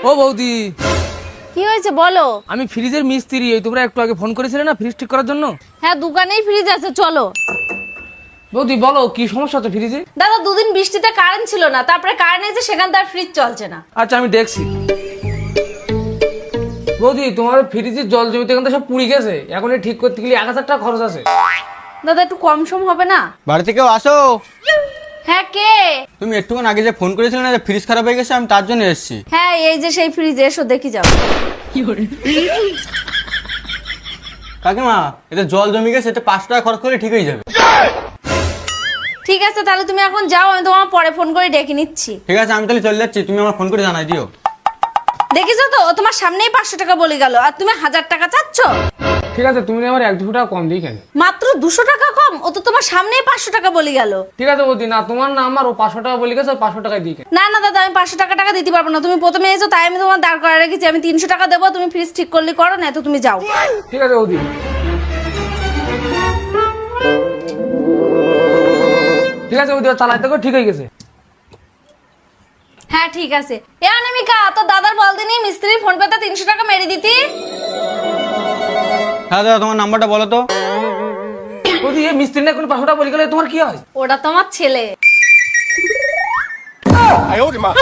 ও বৌদি, কি হয়েছে বলো। আমি ফ্রিজের মিস্ত্রি। ওই তোমরা একটু আগে ফোন করেছিলে না ফ্রিজ ঠিক করার জন্য? হ্যাঁ দোকানেই ফ্রিজ আছে, চলো। বৌদি বলো কি সমস্যা তো ফ্রিজে? দাদা দুদিন বৃষ্টিতে কারেন্ট ছিল না, তারপরে কারেন্ট এসে সেখান থেকে ফ্রিজ চলছে না। আচ্ছা আমি দেখছি। বৌদি তোমার ফ্রিজের জল জমিতে কিন্তু সব পুড়ে গেছে, এখন ঠিক করতে গেলে 1000 টাকা খরচ আছে। দাদা একটু কম সম হবে না? বাড়ি থেকেও আসো। হ্যাঁ কে? তুমি একটুক্ষণ আগে যে ফোন করেছিলে না যে ফ্রিজ খারাপ হয়ে গেছে, আমি তার জন্য এসেছি। হ্যাঁ এই যে সেই ফ্রিজ, এসো দেখি যাও। কাকিমা, এতে জল জমে গেছে, এতে 5 টাকা খরচ করলে ঠিক হয়ে যাবে। ঠিক আছে তাহলে তুমি এখন যাও, আমি তোমার পরে ফোন করে ডেকে নিচ্ছি। ঠিক আছে আমি তাহলে চলে যাচ্ছি, তুমি আমার ফোন করে জানাই দিও। দেখেছো তো, ও তোমার সামনেই 500 টাকা বলে গেল, আর তুমি 1000 টাকা চাচ্ছ। ঠিক আছে তুমি আমার 1-2 টাকা কম দিই কেন? মাত্র 200 টাকা কম? ও তো তোমার সামনেই 500 টাকা বলে গেল। ঠিক আছে বৌদি, না তোমার না আমার, ও 500 টাকা বলে গেছে, ওই 500 টাকায় দিই কেন? না না দাদা, আমি 500 টাকা দিতে পারবো না। তুমি প্রথমে এসো তাই আমি তোমার দাঁড় করা রেখেছি। আমি 300 টাকা দেবো, তুমি ফ্রিজ ঠিক করলে করো, না তো তুমি যাও। ঠিক আছে বৌদি। ঠিক আছে বৌদি, চালাইতে গো ঠিক হয়ে গেছে। হ্যাঁ ঠিক আছে। এ অনামিকা, তো দাদার বল দিনি মিস্ত্রির ফোন পেতে 300 টাকা মেরে দিতি। হ্যাঁ দাদা, তোমার নাম্বারটা বলো তো। বৌদি এই মিস্ত্রি না কোনো 500 টাকা বলে গেলে তোমার কি হয়? ওটা তোমার ছেলে।哎呦我的妈！